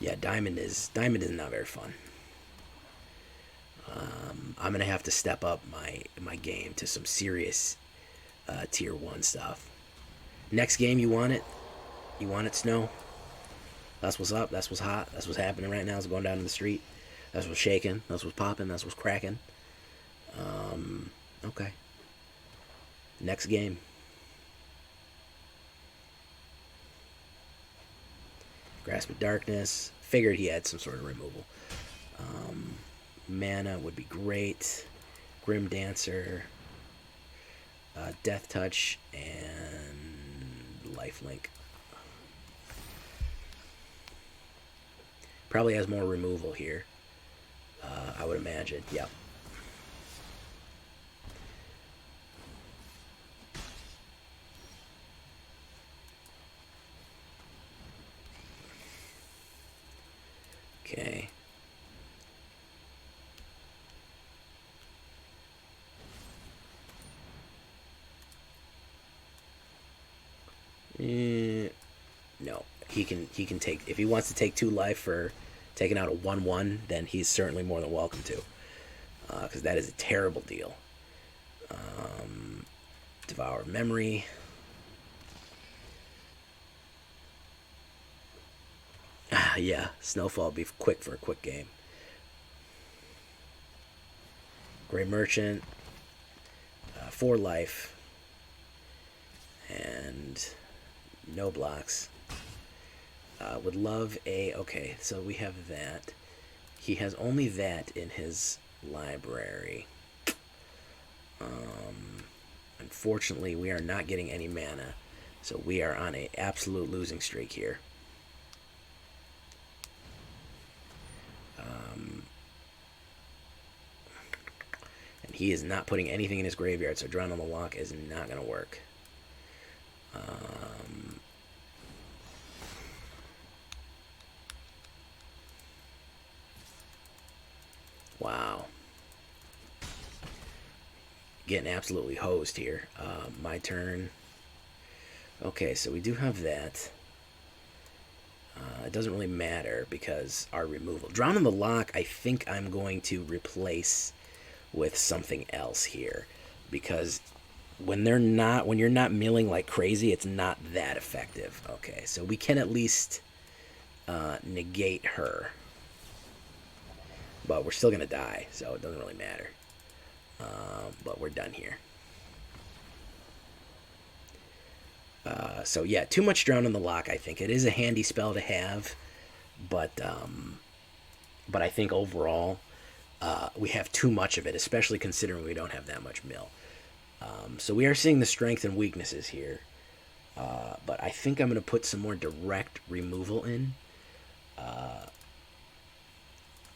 Yeah, diamond is not very fun. I'm gonna have to step up my game to some serious tier 1 stuff. Next game, you want it? You want it, Snow? That's what's up. That's what's hot. That's what's happening right now. It's going down in the street. That's what's shaking. That's what's popping. That's what's cracking. Okay. Next game. Grasp of Darkness. Figured he had some sort of removal. Mana would be great. Grimdancer. Death Touch. And Lifelink. Probably has more removal here. I would imagine. Yep. Okay. No, he can take, if he wants to take 2 life for taking out a 1/1, then he's certainly more than welcome to, because that is a terrible deal. Devourer of Memory. Yeah, Snowfall would be quick for a quick game. Grey Merchant. 4 life. And no blocks. Would love a... Okay, so we have that. He has only that in his library. Unfortunately, we are not getting any mana. So we are on an absolute losing streak here. And he is not putting anything in his graveyard, so drawing on the Loch is not going to work. Wow. Getting absolutely hosed here. My turn. Okay, so we do have that. It doesn't really matter because our removal. Drown on the Loch, I think I'm going to replace with something else here. because when you're not milling like crazy, it's not that effective. Okay, so we can at least negate her, but we're still gonna die, so it doesn't really matter. But we're done here. So yeah, too much Drown in the Loch. I think it is a handy spell to have, but I think overall we have too much of it, especially considering we don't have that much mill. So we are seeing the strength and weaknesses here, but I think I'm going to put some more direct removal in.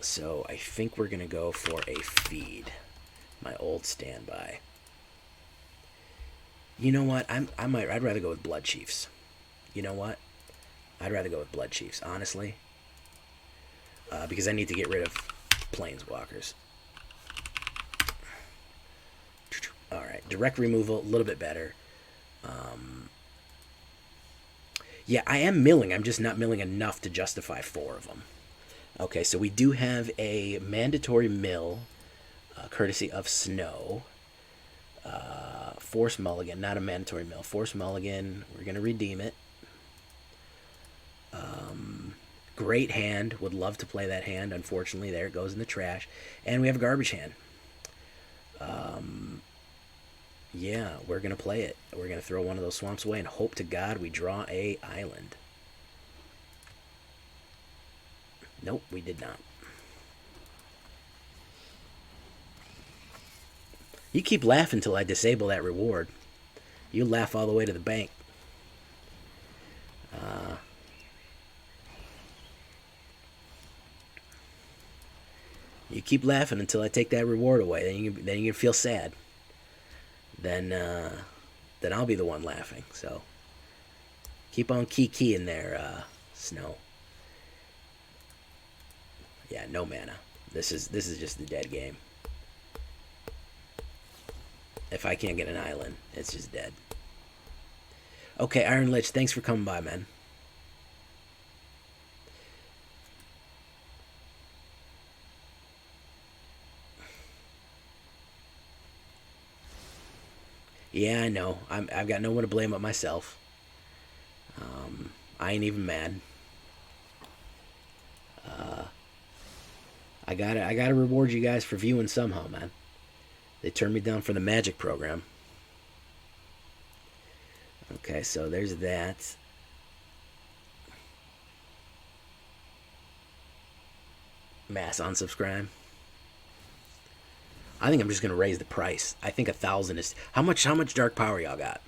So I think we're going to go for a feed, my old standby. You know what? I'd rather go with Bloodchiefs. You know what? I'd rather go with Bloodchiefs, honestly, because I need to get rid of Planeswalkers. All right, direct removal, a little bit better. Yeah, I am milling. I'm just not milling enough to justify 4 of them. Okay, so we do have a mandatory mill, courtesy of Snow. Force Mulligan, not a mandatory mill. Force Mulligan, we're going to redeem it. Great hand, would love to play that hand. Unfortunately, there it goes in the trash. And we have a garbage hand. Yeah, we're going to play it. We're going to throw one of those swamps away and hope to God we draw a island. Nope, we did not. You keep laughing until I disable that reward. You laugh all the way to the bank. You keep laughing until I take that reward away. Then you can feel sad. Then I'll be the one laughing. So keep on keying there, Snow. Yeah, no mana. This is just the dead game. If I can't get an island, it's just dead. Okay, Iron Lich, thanks for coming by, man. Yeah, I know. I've got no one to blame but myself. I ain't even mad. I gotta reward you guys for viewing somehow, man. They turned me down for the Magic program. Okay, so there's that. Mass unsubscribe. I think I'm just gonna raise the price. I think 1,000 is how much dark power y'all got?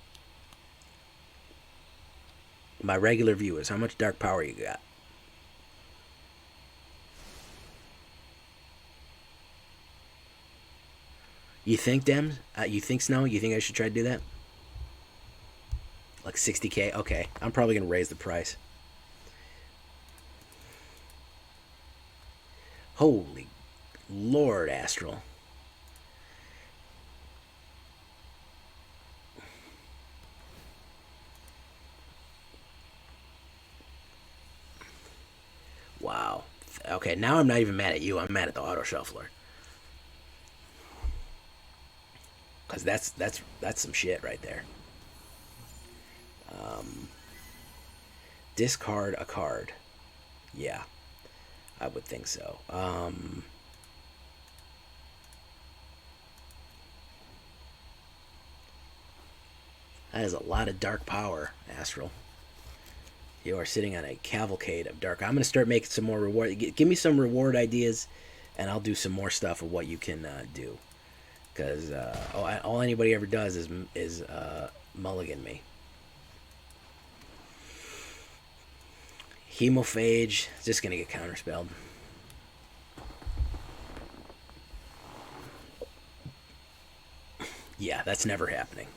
My regular viewers, how much dark power you got? You think, Dems? You think, Snow? You think I should try to do that? Like 60k? Okay, I'm probably gonna raise the price. Holy Lord, Astral. Wow. Okay, now I'm not even mad at you. I'm mad at the auto shuffler. Because that's some shit right there. Discard a card. Yeah, I would think so. That is a lot of dark power, Astral. You are sitting on a cavalcade of dark. I'm going to start making some more reward. Give me some reward ideas, and I'll do some more stuff of what you can do. Because all anybody ever does is mulligan me. Hemophage, just going to get counterspelled. Yeah, that's never happening.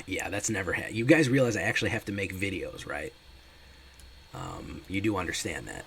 Yeah, that's never happened. You guys realize I actually have to make videos, right? You do understand that.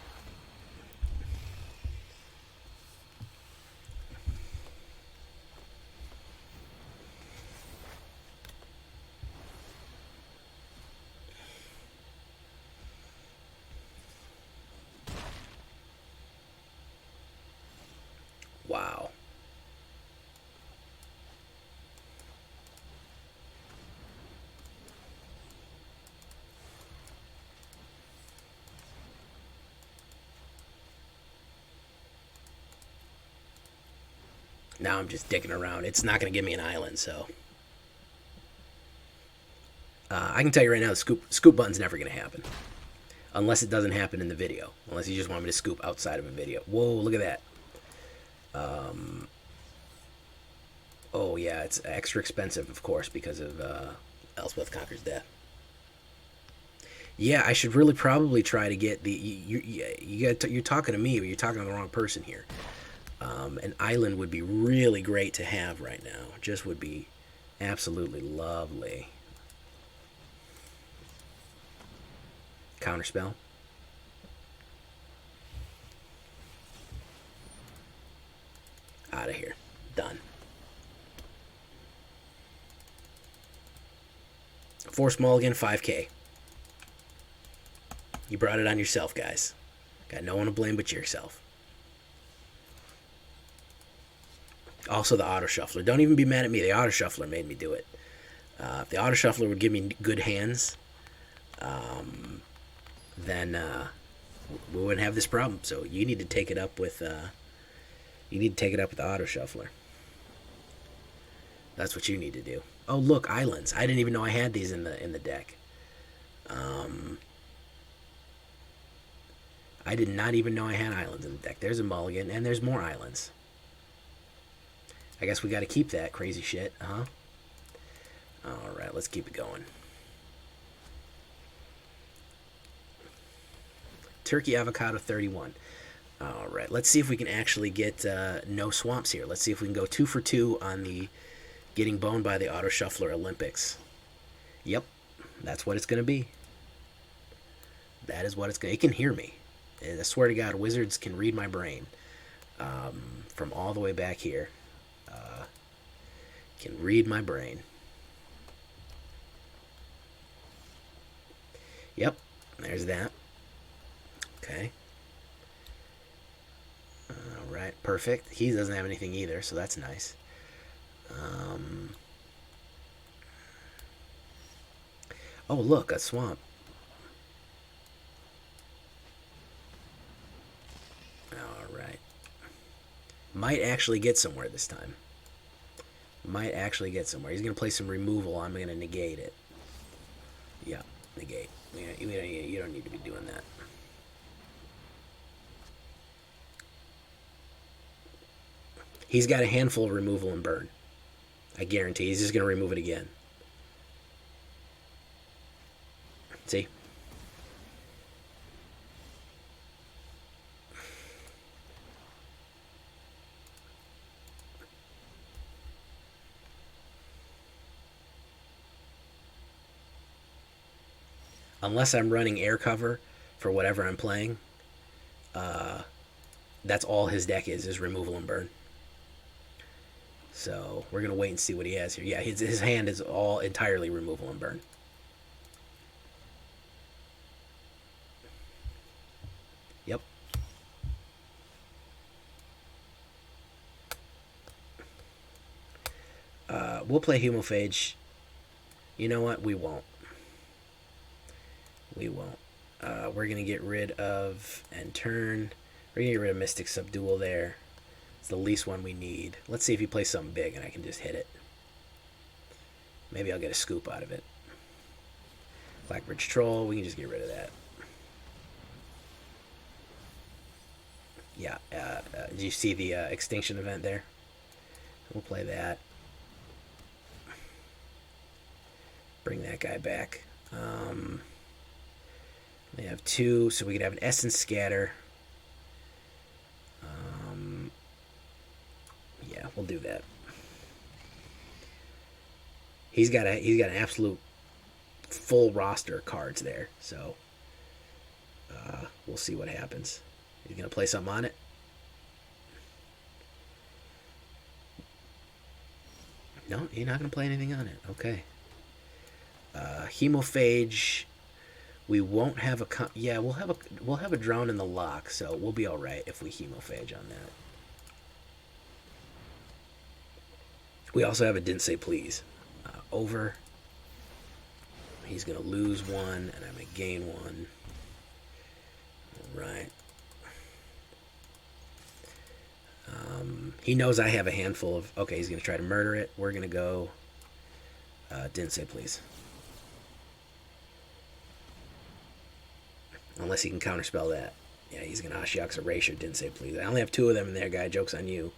Now I'm just dicking around. It's not going to give me an island, so... I can tell you right now, the scoop button's never going to happen. Unless it doesn't happen in the video. Unless you just want me to scoop outside of a video. Whoa, look at that. Oh, yeah, it's extra expensive, of course, because of Elspeth Conquers Death. Yeah, I should really probably try to get the... You're talking to me, but you're talking to the wrong person here. An island would be really great to have right now. Just would be absolutely lovely. Counterspell. Out of here. Done. Force Mulligan, 5K. You brought it on yourself, guys. Got no one to blame but yourself. Also the auto shuffler. Don't even be mad at me. The auto shuffler made me do it. If the auto shuffler would give me good hands, then we wouldn't have this problem. So you need to take it up with the auto shuffler. That's what you need to do. Oh, look, islands. I didn't even know I had these in the deck. I did not even know I had islands in the deck. There's a mulligan, and there's more islands. I guess we got to keep that crazy shit, huh? All right, let's keep it going. Turkey Avocado 31. All right, let's see if we can actually get no swamps here. Let's see if we can go 2 for 2 on the getting boned by the Auto Shuffler Olympics. Yep, that's what it's going to be. That is what it's going to... It can hear me. And I swear to God, wizards can read my brain from all the way back here. Can read my brain. Yep, there's that. Okay. Alright, perfect. He doesn't have anything either, so that's nice. Oh, look, a swamp. Alright. Might actually get somewhere this time. Might actually get somewhere. He's going to play some removal. I'm going to negate it. Yeah, negate. You don't need to be doing that. He's got a handful of removal and burn. I guarantee he's just going to remove it again. See? Unless I'm running air cover for whatever I'm playing, that's all his deck is removal and burn. So we're going to wait and see what he has here. Yeah, his hand is all entirely removal and burn. Yep. We'll play Hemophage. You know what? We won't. We won't. We're going to get rid of... And turn. We're going to get rid of Mystic Subdual there. It's the least one we need. Let's see if he plays something big and I can just hit it. Maybe I'll get a scoop out of it. Blackbridge Troll. We can just get rid of that. Yeah. Did you see the extinction event there? We'll play that. Bring that guy back. They have 2, so we could have an Essence Scatter. Yeah, we'll do that. He's got an absolute full roster of cards there, so we'll see what happens. He's gonna play something on it. No, you're not gonna play anything on it. Okay. Hemophage. We won't have a... Yeah, we'll have a drone in the Loch, so we'll be all right if we Hemophage on that. We also have a Didn't Say Please. Over. He's going to lose 1, and I'm going to gain 1. All right. He knows I have a handful of... Okay, he's going to try to murder it. We're going to go... didn't say please. Unless he can counterspell that. Yeah, he's going to Ashiok's Erasure. Didn't say please. I only have 2 of them in there, guy. Joke's on you.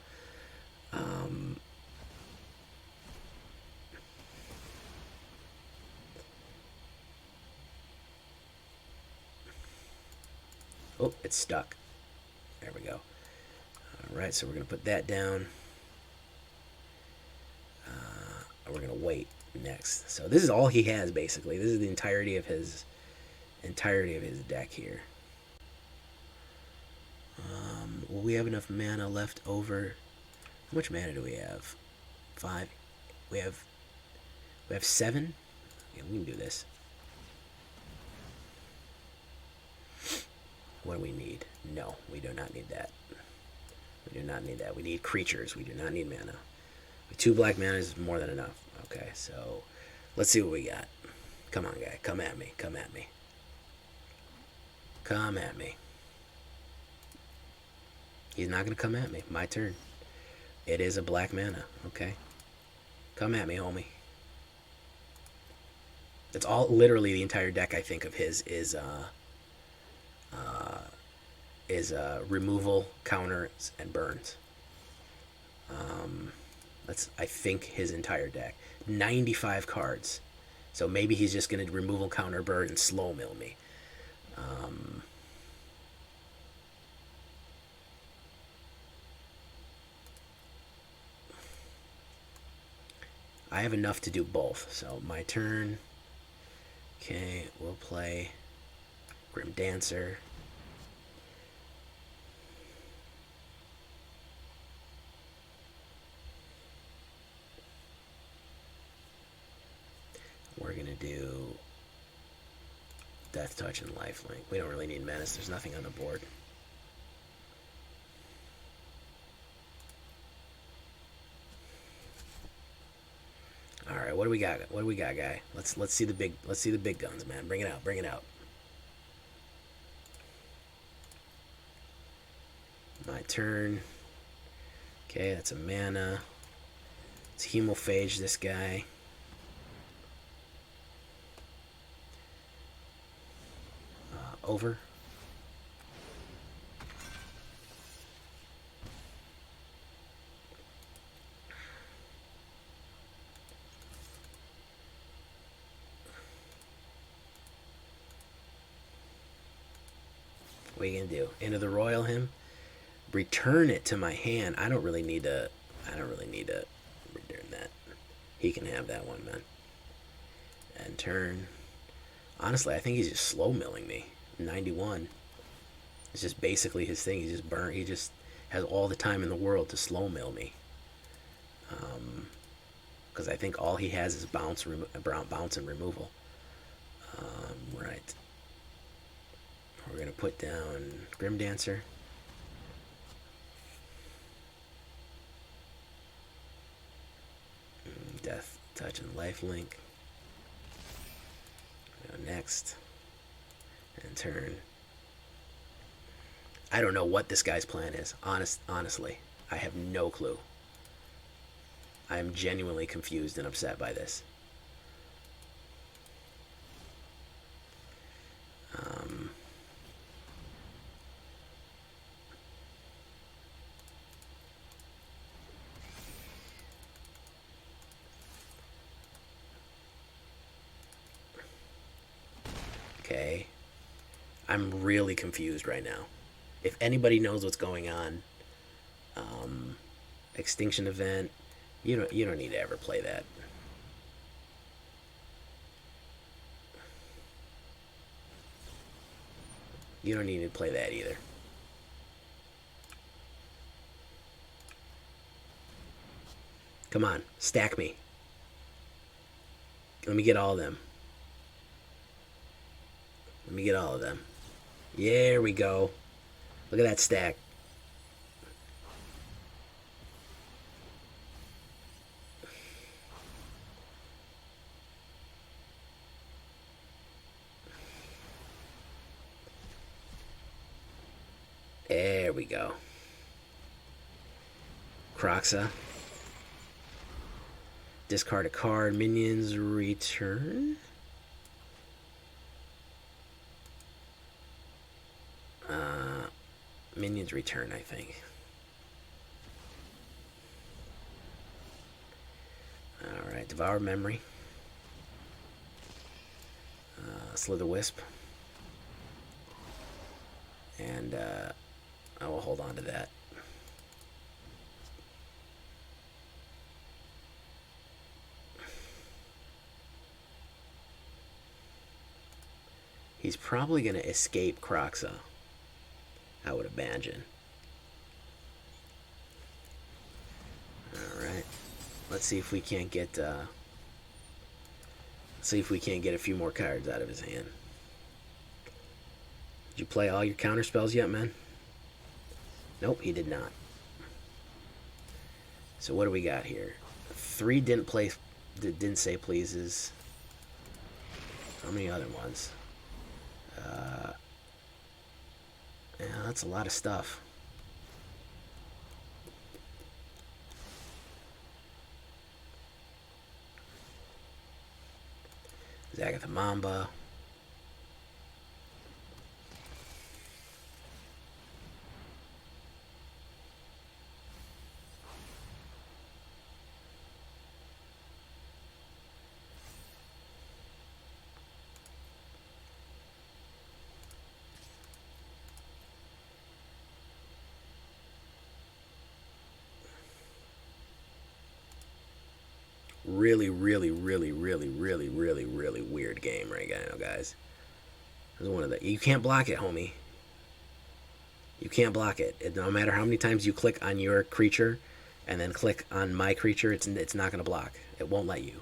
Oh, it's stuck. There we go. Alright, so we're going to put that down. We're going to wait next. So this is all he has, basically. This is the entirety of his deck here. Will we have enough mana left over? How much mana do we have? 5. We have 7. Yeah, we can do this. What do we need? No, we do not need that. We do not need that. We need creatures. We do not need mana. 2 black mana is more than enough. Okay, so let's see what we got. Come on, guy. Come at me. Come at me. Come at me. He's not going to come at me. My turn. It is a black mana. Okay. Come at me, homie. It's all, literally the entire deck, I think, of his is removal, counters, and burns. That's, I think, his entire deck. 95 cards. So maybe he's just going to removal, counter, burn, and slow mill me. I have enough to do both. So my turn. Okay, we'll play Grimdancer. We're going to do Death Touch and Lifelink. We don't really need Menace. There's nothing on the board. All right, what do we got? What do we got, guy? Let's see the big guns, man. Bring it out. Bring it out. My turn. Okay, that's a mana. It's Hemophage, this guy. Over. What are you gonna do? Into the Royal him? Return it to my hand. I don't really need to return that. He can have that one, man. And turn. Honestly, I think he's just slow milling me. 91. It's just basically his thing. He just has all the time in the world to slow mill me. Because I think all he has is bounce and removal. Right. We're gonna put down Grimdancer. Death Touch and Lifelink. Go next. And turn. I don't know what this guy's plan is. Honestly, I have no clue. I am genuinely confused and upset by this. Okay. I'm really confused right now. If anybody knows what's going on, Extinction Event, you don't need to ever play that. You don't need to play that either. Come on, stack me. Let me get all of them. Let me get all of them. There we go. Look at that stack. There we go. Croxa. Discard a card. Minions return. Minions return, I think. Alright, Devourer of Memory. Slitherwisp. And I will hold on to that. He's probably going to escape Croxa, I would imagine. Alright. Let's see if we can't get a few more cards out of his hand. Did you play all your counterspells yet, man? Nope, he did not. So what do we got here? 3 didn't say pleases. How many other ones? Yeah, that's a lot of stuff. Zagoth Mamba. Really weird game right now, guys. This is one of the... You can't block it, homie. You can't block it. No matter how many times you click on your creature and then click on my creature, it's not going to block. It won't let you.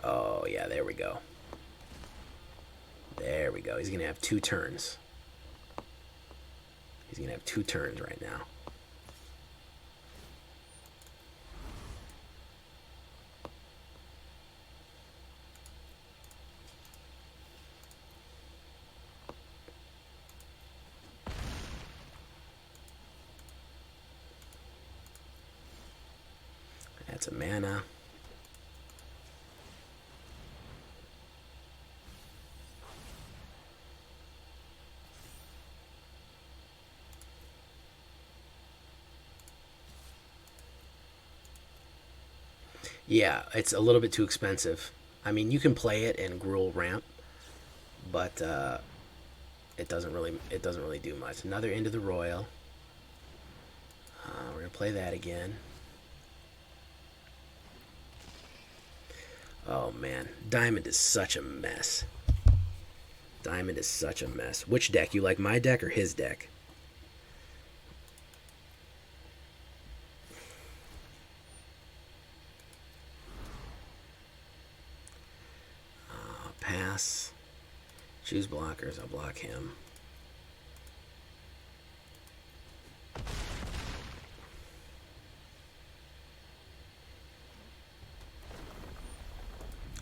Oh, yeah, there we go. There we go. He's going to have 2 turns. He's going to have 2 turns right now. That's a mana. Yeah, it's a little bit too expensive. I mean, you can play it in Gruul ramp, but it doesn't really do much. Another Into the Royal. We're gonna play that again. Oh man, Diamond is such a mess. Diamond is such a mess. Which deck? You like my deck or his deck? Pass. Choose blockers. I'll block him.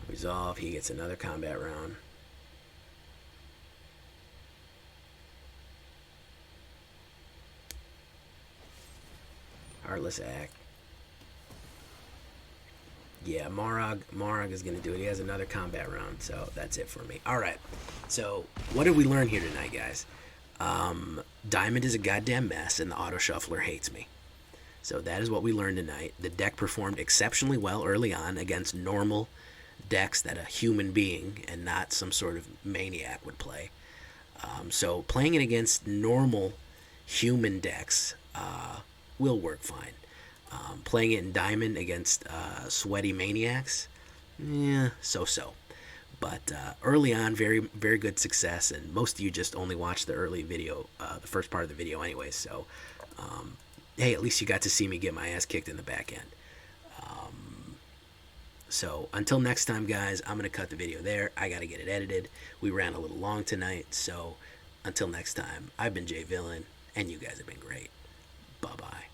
Resolve. He gets another combat round. Heartless Act. Yeah, Morag is going to do it. He has another combat round, so that's it for me. All right, so what did we learn here tonight, guys? Diamond is a goddamn mess, and the auto shuffler hates me. So that is what we learned tonight. The deck performed exceptionally well early on against normal decks that a human being and not some sort of maniac would play. So playing it against normal human decks will work fine. Playing it in Diamond against sweaty maniacs, yeah, so-so. But early on, very, very good success, and most of you just only watched the early video, the first part of the video anyways, so hey, at least you got to see me get my ass kicked in the back end. So until next time, guys, I'm going to cut the video there. I got to get it edited. We ran a little long tonight, so until next time, I've been Jay Villain, and you guys have been great. Bye-bye.